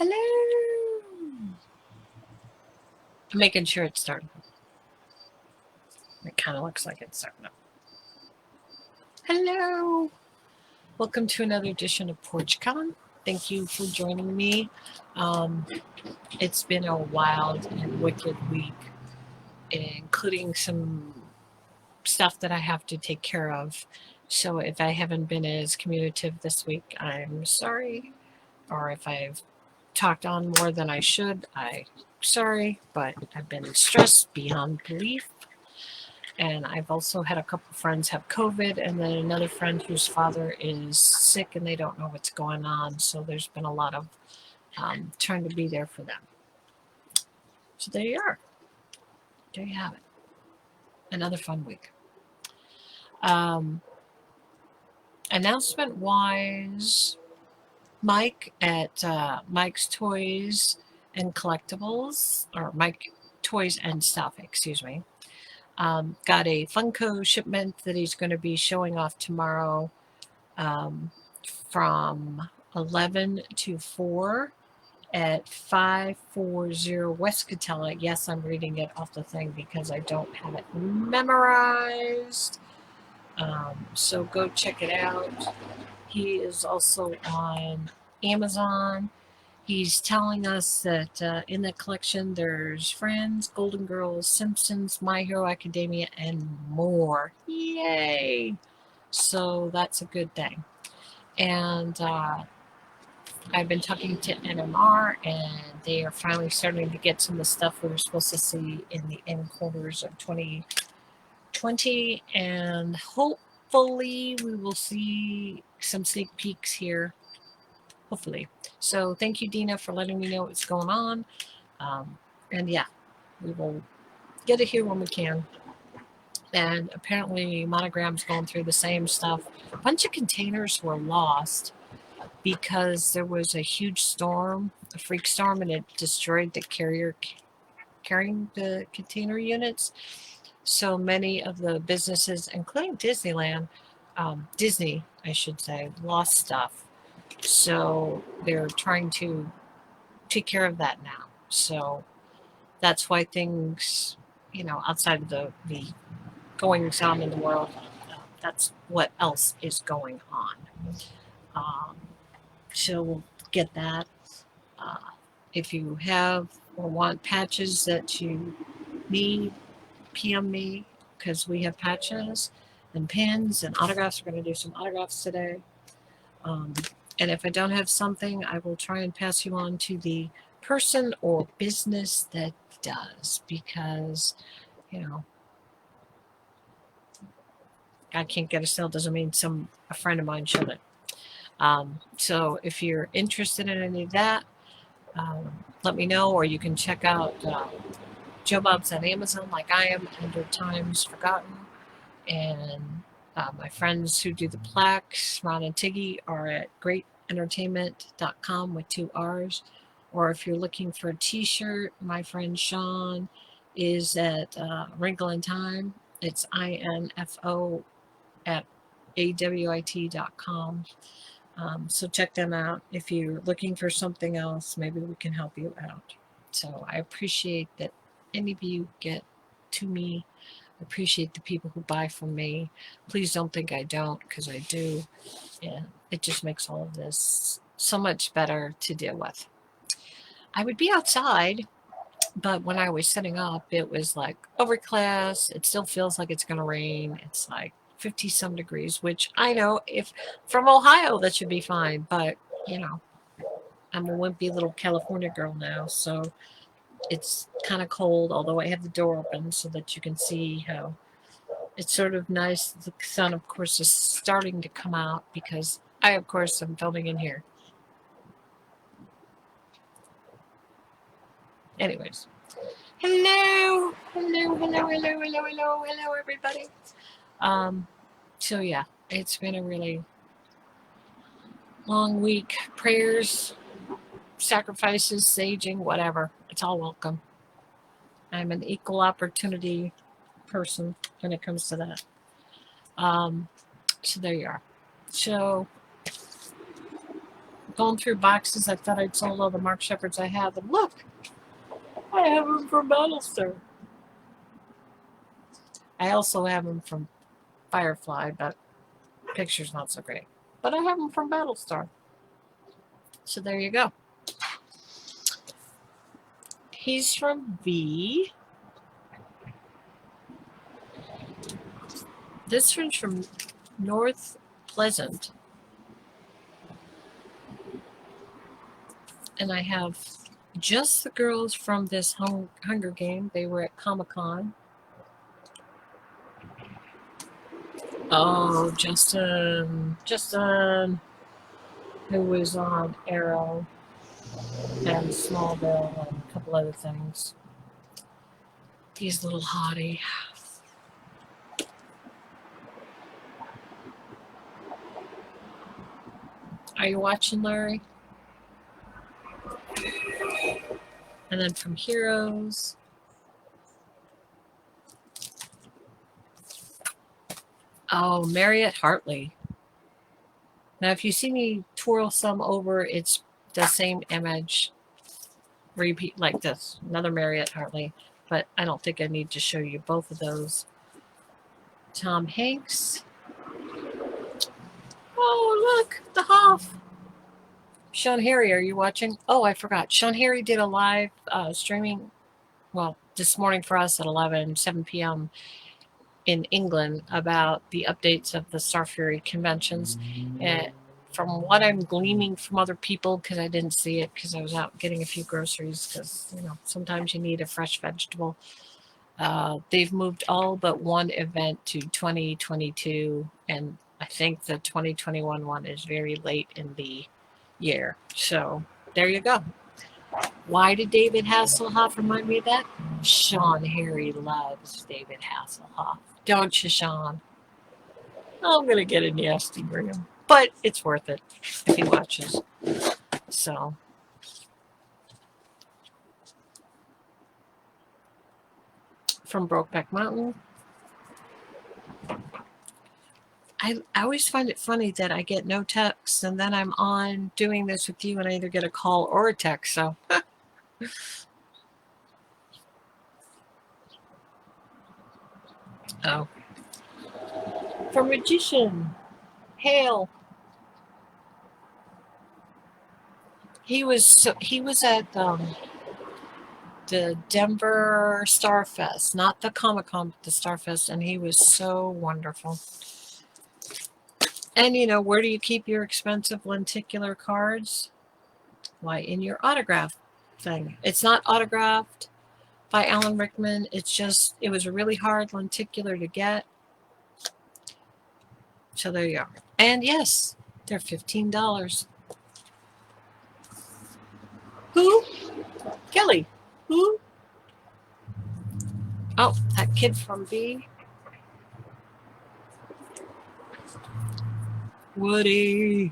Hello. I'm making sure it's starting. It kind of looks like it's starting up. Hello. Welcome to another edition of PorchCon. Thank you for joining me. It's been a wild and wicked week, including some stuff that I have to take care of. So if I haven't been as communicative this week, I'm sorry. Or if I've talked on more than I should, I'm sorry. But I've been stressed beyond belief. And I've also had a couple friends have COVID, and then another friend whose father is sick and they don't know what's going on. So there's been a lot of trying to be there for them. So there you are. There you have it. Another fun week. Announcement wise, Mike at Mike's Toys and Collectibles, or Mike Toys and Stuff, excuse me, got a Funko shipment that he's going to be showing off tomorrow from 11 to 4 at 540 West Catella. Yes, I'm reading it off the thing because I don't have it memorized. So go check it out. He is also on Amazon. He's telling us that in the collection there's Friends, Golden Girls, Simpsons, My Hero Academia, and more. Yay! So that's a good thing. And I've been talking to NMR, and they are finally starting to get some of the stuff we were supposed to see in the end quarters of 2020, and hopefully we will see some sneak peeks here. Hopefully. So thank you, Dina, for letting me know what's going on. And yeah, we will get it here when we can. And apparently Monogram's going through the same stuff. A bunch of containers were lost because there was a huge storm, a freak storm, and it destroyed the carrier carrying the container units. So many of the businesses, including Disneyland, Disney, I should say, lost stuff. So they're trying to take care of that now. So that's why things, outside of the goings on in the world, that's what else is going on. Um, so we'll get that. If you have or want patches that you need, PM me because we have patches and pins and autographs. We're going to do some autographs today. And if I don't have something, I will try and pass you on to the person or business that does, because, I can't get a sale doesn't mean a friend of mine shouldn't. So if you're interested in any of that, let me know, or you can check out Joe Bob's on Amazon like I am, Under Times Forgotten. And my friends who do the plaques, Ron and Tiggy, are at greatentertainment.com with 2 R's. Or if you're looking for a t-shirt, my friend Sean is at Wrinkle in Time. It's info at awit.com. So check them out. If you're looking for something else, maybe we can help you out. So I appreciate that any of you get to me. I appreciate the people who buy from me. Please don't think I don't, because I do. And it just makes all of this so much better to deal with. I would be outside, but when I was setting up, it was like overcast. It still feels like it's going to rain. It's like 50 some degrees, which I know if from Ohio, that should be fine. But, I'm a wimpy little California girl now. So it's kind of cold, although I have the door open so that you can see how it's sort of nice. The sun, of course, is starting to come out because I, of course, am filming in here. Anyways. Hello, everybody. So yeah, it's been a really long week. Prayers, sacrifices, saging, whatever. It's all welcome. I'm an equal opportunity person when it comes to that. So there you are. So going through boxes. I thought I'd sold all the Mark Shepherds I have. And look, I have them from Battlestar. I also have them from Firefly, but picture's not so great. But I have them from Battlestar. So there you go. He's from V. This one's from North Pleasant. And I have just the girls from this Hunger Game. They were at Comic-Con. Oh, Justin, who was on Arrow and Smallville and a couple other things. He's a little hottie. Are you watching, Larry? And then from Heroes. Oh, Marriott Hartley. Now, if you see me twirl some over, it's the same image. Repeat like this. Another Marriott Hartley. But I don't think I need to show you both of those. Tom Hanks. Oh, look, the Hoff. Sean Harry, are you watching? Oh, I forgot. Sean Harry did a live streaming, well, this morning for us at 7 p.m. in England about the updates of the Star Fury conventions. And from what I'm gleaning from other people, because I didn't see it because I was out getting a few groceries, because, you know, sometimes you need a fresh vegetable. They've moved all but one event to 2022, and I think the 2021 one is very late in the year. So there you go. Why did David Hasselhoff remind me of that? Sean Harry loves David Hasselhoff. Don't you, Sean? I'm going to get a nasty room, but it's worth it if he watches. So, from Brokeback Mountain. I always find it funny that I get no texts, and then I'm on doing this with you, and I either get a call or a text. So, oh, from Magician, Hale. He was at the Denver Starfest, not the Comic-Con, but the Starfest, and he was so wonderful. And, you know, where do you keep your expensive lenticular cards? Why, in your autograph thing. It's not autographed by Alan Rickman. It's just, it was a really hard lenticular to get. So there you are. And yes, they're $15. Who? Kelly. Who? Oh, that kid from B. Woody.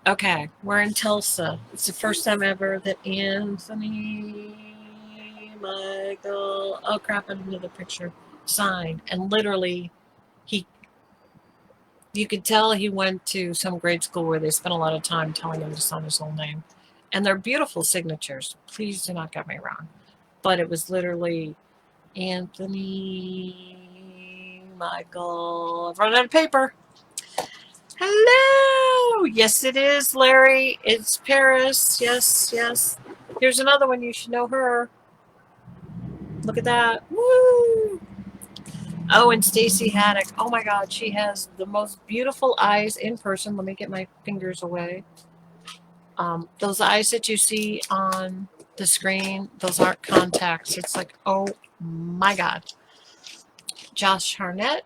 Okay, we're in Tulsa. It's the first time ever that Anthony Michael, oh crap, I didn't know the picture, signed. And literally, you could tell he went to some grade school where they spent a lot of time telling him to sign his whole name. And they're beautiful signatures. Please do not get me wrong. But it was literally Anthony Michael. I've run out of paper. Hello. Yes, it is, Larry. It's Paris. Yes, yes. Here's another one. You should know her. Look at that. Woo. Oh, and Stacy Haddock. Oh my God, she has the most beautiful eyes in person. Let me get my fingers away. Those eyes that you see on the screen, those aren't contacts. It's like, oh my God. Josh Harnett.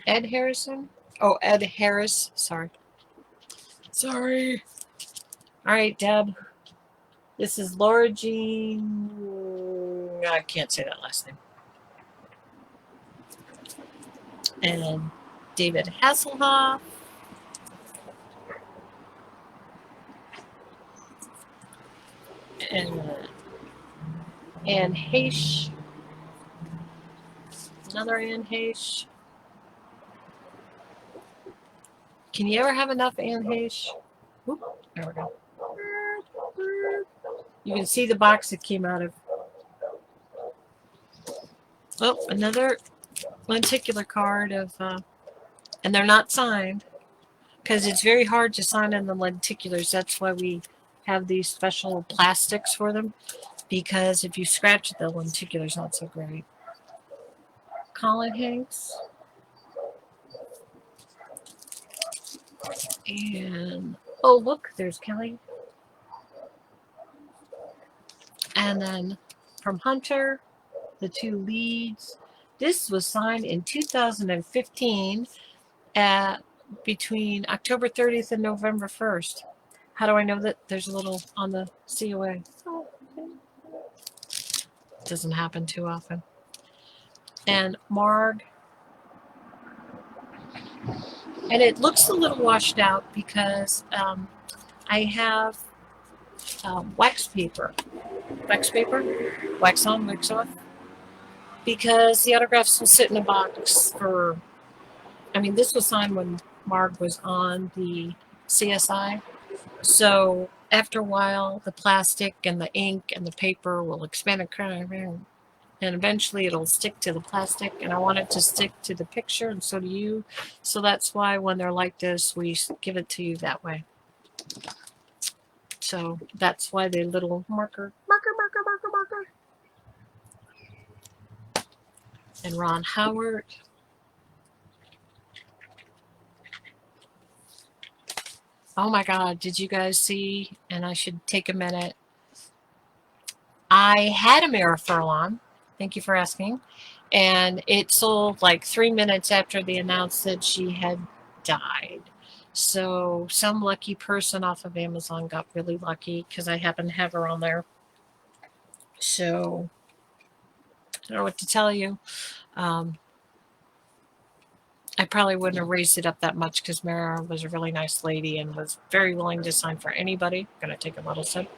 Ed Harrison. Oh, Ed Harris. Sorry. All right, Deb. This is Laura Jean. I can't say that last name. And David Hasselhoff. And Anne Heche. Another Anne Heche. Can you ever have enough Anheuser? Oop, there we go. You can see the box it came out of. Oh, another lenticular card of, and they're not signed because it's very hard to sign in the lenticulars. That's why we have these special plastics for them, because if you scratch it, the lenticular's not so great. Colin Hanks. And, oh, look, there's Kelly. And then from Hunter, the two leads. This was signed in 2015 between October 30th and November 1st. How do I know that? There's a little on the COA. Oh, okay. Doesn't happen too often. And Marg. And it looks a little washed out because I have wax paper. Wax on, wax off. Because the autographs will sit in a box for, I mean, this was signed when Marg was on the CSI. So after a while, the plastic and the ink and the paper will expand and eventually it'll stick to the plastic, and I want it to stick to the picture, and so do you. So that's why when they're like this, we give it to you that way. So that's why the little marker. And Ron Howard. Oh my God, did you guys see? And I should take a minute. I had a Mira Furlong. Thank you for asking. And it sold like 3 minutes after they announced that she had died. So some lucky person off of Amazon got really lucky because I happen to have her on there. So I don't know what to tell you. I probably wouldn't have raised it up that much because Mara was a really nice lady and was very willing to sign for anybody. I'm going to take a little sip.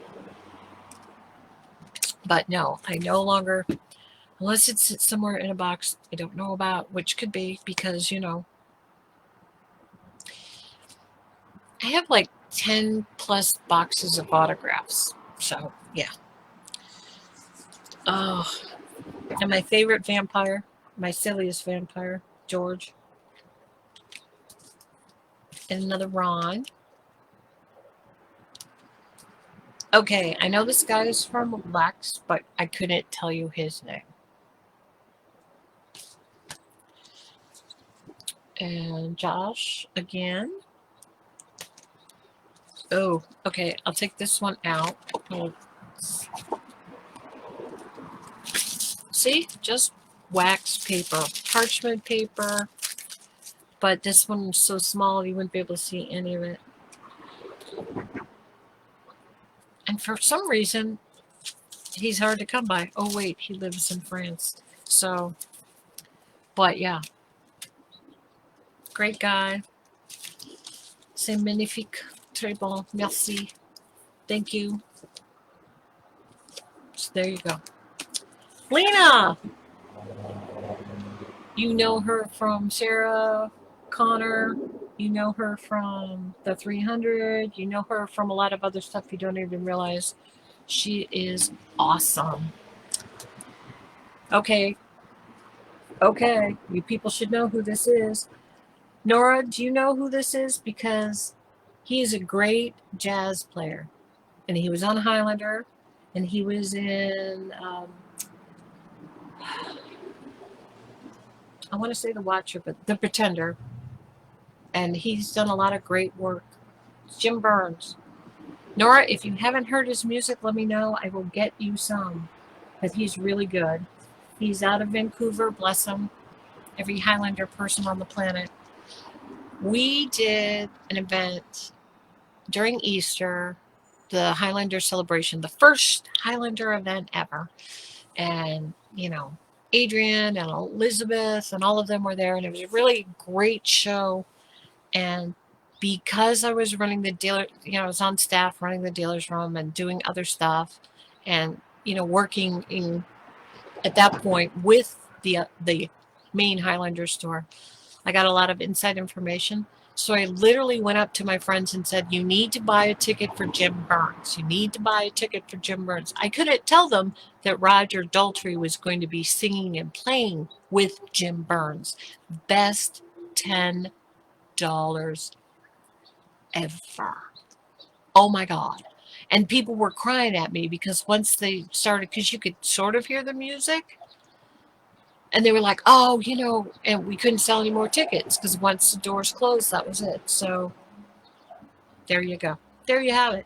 But no, I no longer, unless it's somewhere in a box I don't know about, which could be because, you know, I have like 10 plus boxes of autographs. So, yeah. Oh, and my favorite vampire, my silliest vampire, George. And another Ron. Okay, I know this guy is from Lex, but I couldn't tell you his name. And Josh again. Oh, okay, I'll take this one out. Oh. See, just wax paper, parchment paper, but this one's so small you wouldn't be able to see any of it. And for some reason, he's hard to come by. Oh, wait, he lives in France. So, but yeah. Great guy. C'est magnifique. Très bon. Merci. Thank you. So there you go. Lena! You know her from Sarah Connor. You know her from the 300. You know her from a lot of other stuff you don't even realize. She is awesome. Okay. Okay. You people should know who this is. Nora, do you know who this is? Because he is a great jazz player. And he was on Highlander. And he was in... I want to say The Watcher, but The Pretender. And he's done a lot of great work. Jim Burns. Nora, if you haven't heard his music, let me know. I will get you some. But he's really good. He's out of Vancouver, bless him. Every Highlander person on the planet. We did an event during Easter, the Highlander celebration, the first Highlander event ever. And, you know, Adrian and Elizabeth and all of them were there, and it was a really great show. And because I was running the dealer, you know, I was on staff running the dealer's room and doing other stuff, and, you know, working in at that point with the main Highlander store, I got a lot of inside information. So I literally went up to my friends and said, you need to buy a ticket for Jim Burns. You need to buy a ticket for Jim Burns. I couldn't tell them that Roger Daltrey was going to be singing and playing with Jim Burns. Best $10 ever. Oh my God. And people were crying at me because once they started, because you could sort of hear the music, and they were like, oh, you know, and we couldn't sell any more tickets because once the doors closed, that was it. So there you go. There you have it.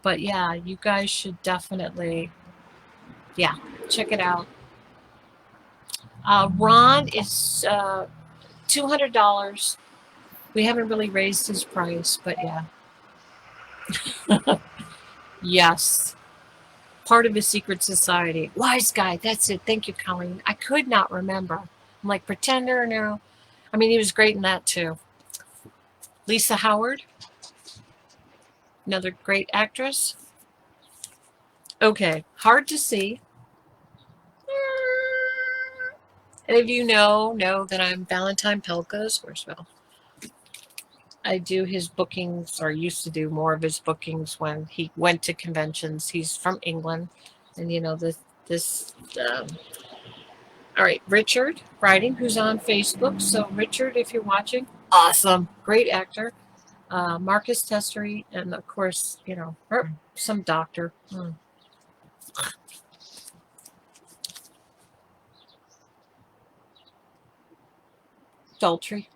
But yeah, you guys should definitely, yeah, check it out. Ron is $200. We haven't really raised his price, but yeah. Yes. Part of his secret society. Wise guy. That's it. Thank you, Colleen. I could not remember. I'm like, Pretender now. I mean, he was great in that too. Lisa Howard. Another great actress. Okay. Hard to see. Any of you know that I'm Valentine Pelka's. Where's Val? I do his bookings, or used to do more of his bookings when he went to conventions. He's from England, and you know this. All right, Richard Writing, who's on Facebook. So Richard, if you're watching, awesome, great actor. Marcus Testery, and of course, you know, some doctor. Daltrey.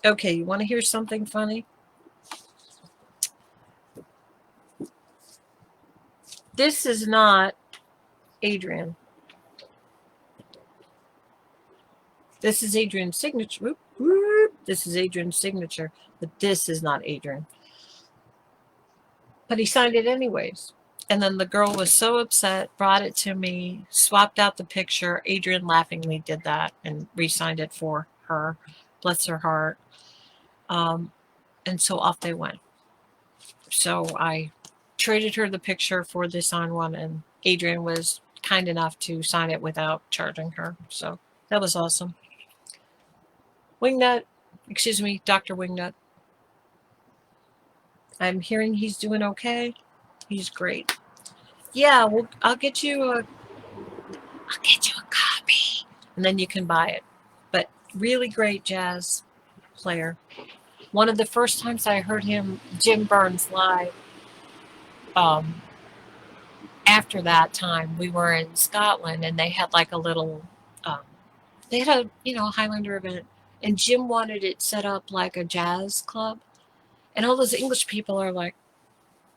Okay, you want to hear something funny? This is not Adrian. This is Adrian's signature. Whoop, whoop. This is Adrian's signature, but this is not Adrian. But he signed it anyways. And then the girl was so upset, brought it to me, swapped out the picture. Adrian laughingly did that and re-signed it for her. Bless her heart. And so off they went. So I traded her the picture for this on one, and Adrian was kind enough to sign it without charging her. So that was awesome. Wingnut, excuse me, Dr. Wingnut. I'm hearing he's doing okay. He's great. Yeah, well, I'll get you a copy, and then you can buy it. But really great jazz player. One of the first times I heard him, Jim Burns, live, after that time, we were in Scotland, and they had like a little, they had a Highlander event, and Jim wanted it set up like a jazz club, and all those English people are like,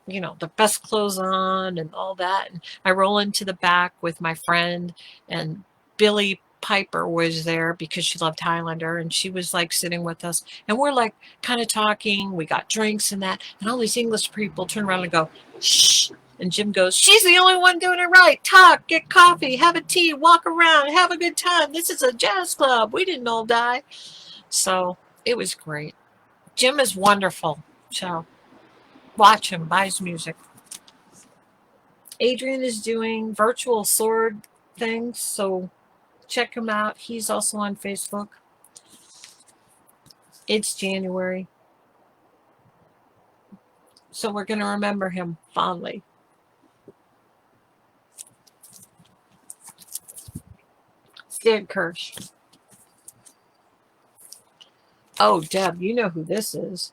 the best clothes on and all that. And I roll into the back with my friend, and Billy Piper was there because she loved Highlander, and she was like sitting with us, and we're like kind of talking. We got drinks and that, and all these English people turn around and go, shh. And Jim goes, she's the only one doing it right. Talk, get coffee, have a tea, walk around, have a good time. This is a jazz club. We didn't all die. So it was great. Jim is wonderful. So watch him, buy his music. Adrian is doing virtual sword things, so check him out. He's also on Facebook. It's January, so we're going to remember him fondly. Stan Kirsch. Oh, Deb, you know who this is.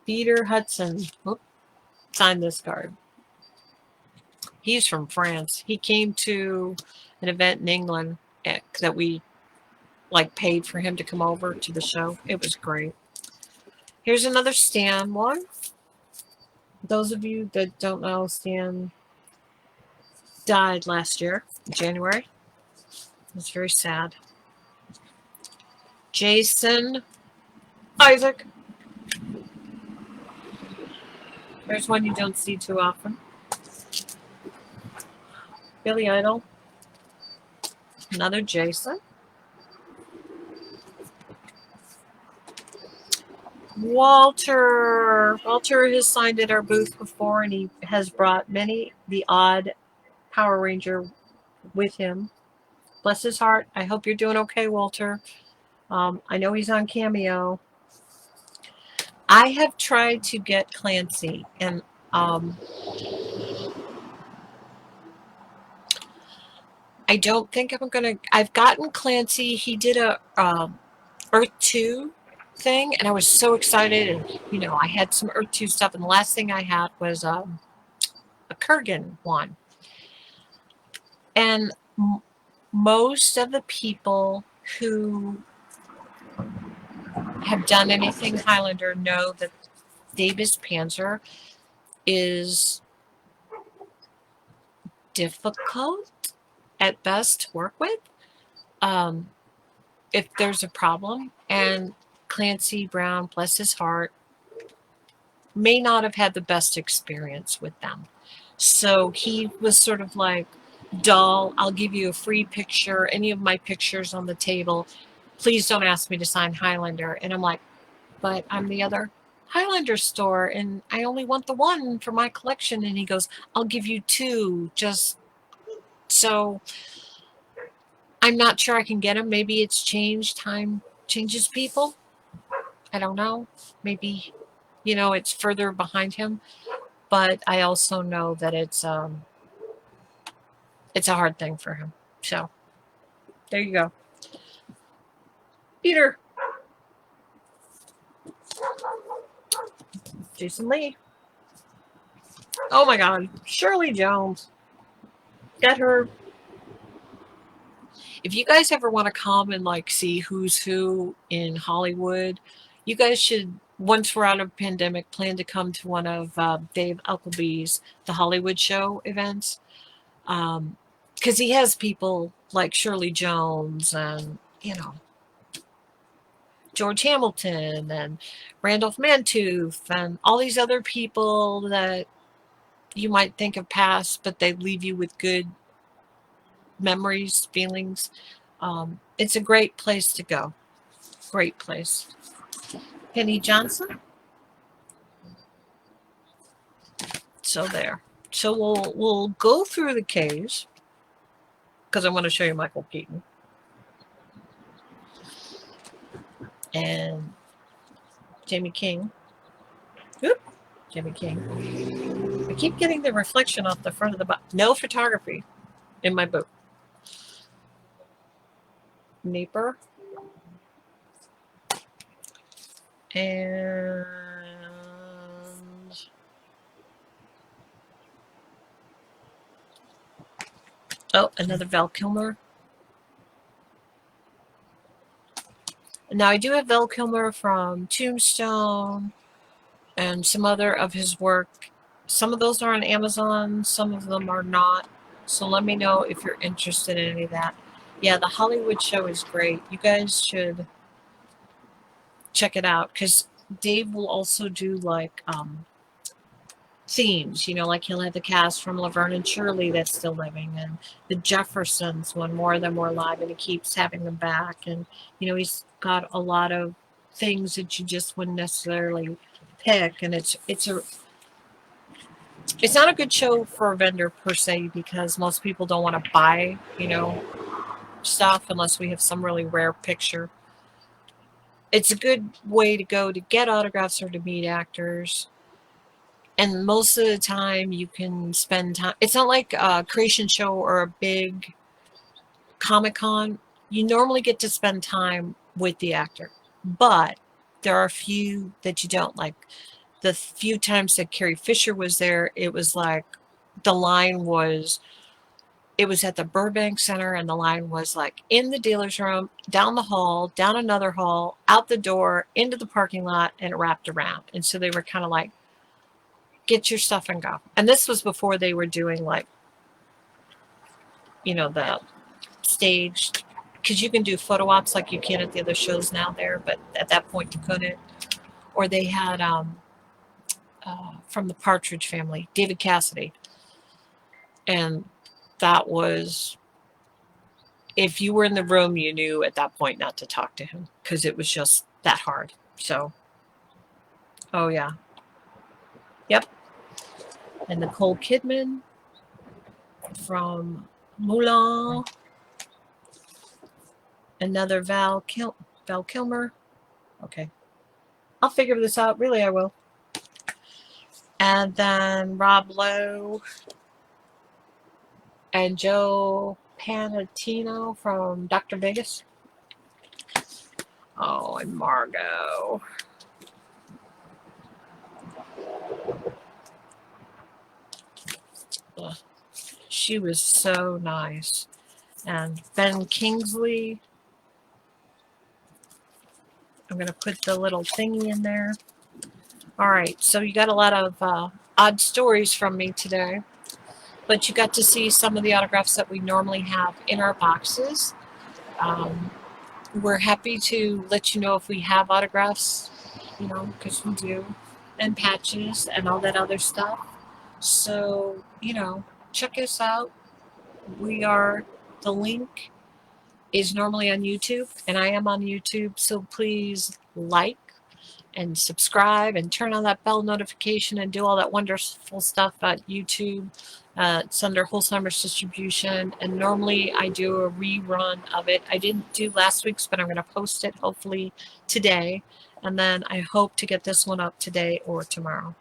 Peter Hudson. Oop, sign this card. He's from France. He came to an event in England that we paid for him to come over to the show. It was great. Here's another Stan one. Those of you that don't know, Stan died last year, January. It's very sad. Jason Isaac. There's one you don't see too often. Billy Idol. Another Jason. Walter has signed at our booth before, and he has brought the odd Power Ranger with him. Bless his heart. I hope you're doing okay, Walter. I know he's on Cameo. I have tried to get Clancy, and I don't think I'm gonna. I've gotten Clancy. He did a Earth 2 thing, and I was so excited. And I had some Earth 2 stuff, and the last thing I had was a Kurgan one. And most of the people who have done anything Highlander know that Davis Panzer is difficult at best to work with. If there's a problem, and Clancy Brown, bless his heart, may not have had the best experience with them. So he was sort of like, dull, I'll give you a free picture, any of my pictures on the table. Please don't ask me to sign Highlander. And I'm like, but I'm the other Highlander store and I only want the one for my collection. And he goes, I'll give you two, just so. I'm not sure I can get him. Maybe it's changed. Time changes people. I don't know. Maybe, it's further behind him. But I also know that it's a hard thing for him. So there you go. Peter. Jason Lee. Oh my God. Shirley Jones. Get her. If you guys ever want to come and see who's who in Hollywood, you guys should, once we're out of pandemic, plan to come to one of Dave Uckleby's The Hollywood Show events. Because he has people like Shirley Jones and, George Hamilton and Randolph Mantooth and all these other people that you might think of past, but they leave you with good memories, feelings. It's a great place to go. Great place. Penny Johnson. So there. So we'll go through the caves because I want to show you Michael Keaton. And Jamie King. Oop, Jamie King. I keep getting the reflection off the front of the box. No photography in my book. Naper. And another Val Kilmer. Now I do have Val Kilmer from Tombstone and some other of his work. Some of those are on Amazon, some of them are not. So let me know if you're interested in any of that. Yeah, the Hollywood Show is great. You guys should check it out because Dave will also do themes, he'll have the cast from Laverne and Shirley that's still living and the Jeffersons when more of them were alive, and he keeps having them back. And he's got a lot of things that you just wouldn't necessarily pick, and it's not a good show for a vendor per se because most people don't want to buy stuff unless we have some really rare picture. It's a good way to go to get autographs or to meet actors. And most of the time you can spend time. It's not like a creation show or a big Comic-Con. You normally get to spend time with the actor. But there are a few that you don't. Like the few times that Carrie Fisher was there, it was like the line was, it was at the Burbank Center, and the line was in the dealer's room, down the hall, down another hall, out the door, into the parking lot, and it wrapped around. And so they were kind of like, get your stuff and go. And this was before they were doing the staged, because you can do photo ops like you can at the other shows now there, but at that point you couldn't. Or they had from the Partridge Family, David Cassidy. And that was, if you were in the room, you knew at that point not to talk to him because it was just that hard. So, oh yeah. Yep. And Nicole Kidman from Mulan. Another Val Kilmer. Val Kilmer. Okay. I'll figure this out. Really, I will. And then Rob Lowe and Joe Panatino from Dr. Vegas. Oh, and Margot. Ugh. She was so nice. And Ben Kingsley. I'm going to put the little thingy in there. All right, so you got a lot of odd stories from me today, but you got to see some of the autographs that we normally have in our boxes. We're happy to let you know if we have autographs, you know, because we do, and patches and all that other stuff. So, you know, check us out. The link is normally on YouTube, and I am on YouTube, so please like and subscribe and turn on that bell notification and do all that wonderful stuff at YouTube. It's under Holzheimer's distribution, and normally I do a rerun of it. I didn't do last week's, but I'm going to post it hopefully today, and then I hope to get this one up today or tomorrow.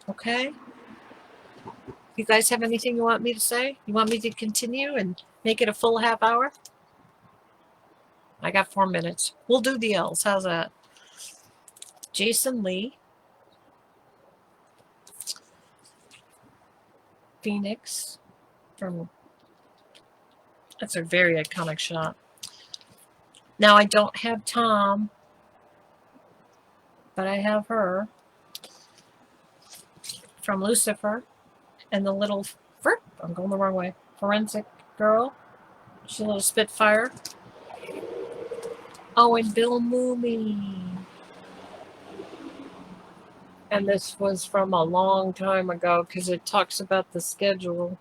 Okay? You guys have anything you want me to say? You want me to continue and make it a full half hour? I got 4 minutes. We'll do the L's. How's that? Jason Lee, Phoenix, that's a very iconic shot. Now I don't have Tom, but I have her from Lucifer, and the little I'm going the wrong way. Forensic girl. She's a little Spitfire. Oh, and Bill Mooney. And this was from a long time ago because it talks about the schedule.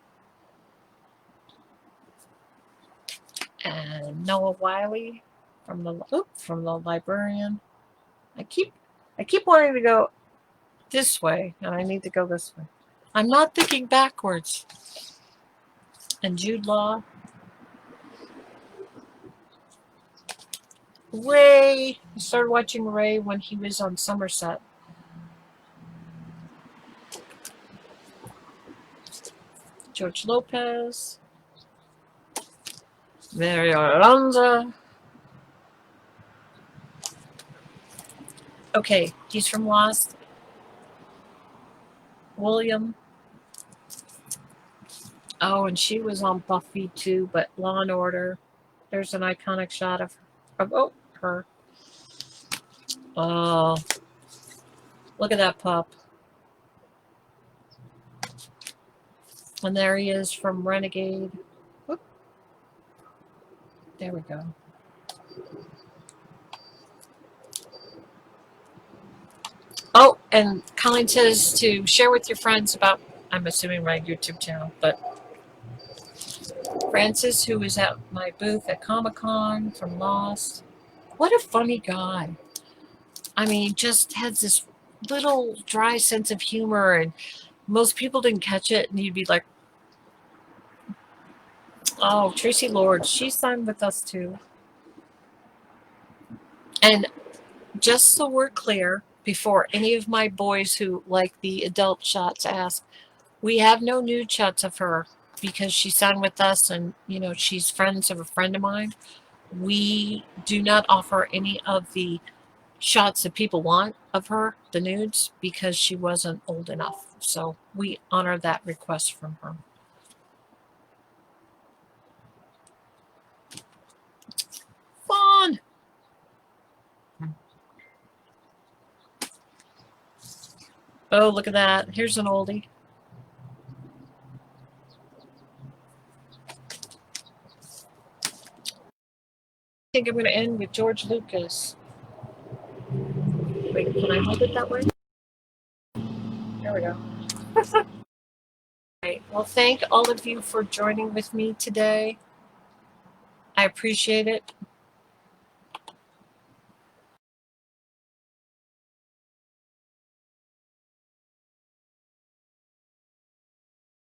And Noah Wiley from the librarian. I keep wanting to go this way, and I need to go this way. I'm not thinking backwards. And Jude Law. Ray. I started watching Ray when he was on Somerset. George Lopez. Mario Alonso. Okay, he's from Lost. William. Oh, and she was on Buffy too, but Law and Order. There's an iconic shot of her. Oh, look at that pup. And there he is from Renegade. Whoop. There we go. Oh, and Colleen says to share with your friends about, I'm assuming my YouTube channel, but Francis, who was at my booth at Comic-Con from Lost. What a funny guy. I mean, just has this little dry sense of humor, and most people didn't catch it, and you'd be like, oh, Tracy Lord, she signed with us too. And just so we're clear, before any of my boys who like the adult shots ask, we have no nude shots of her because she signed with us, and you know she's friends of a friend of mine. We do not offer any of the shots that people want of her, the nudes, because she wasn't old enough. So we honor that request from her. Fun. Oh, look at that. Here's an oldie. I think I'm going to end with George Lucas. Wait, can I hold it that way? There we go. Right. Well, thank all of you for joining with me today. I appreciate it.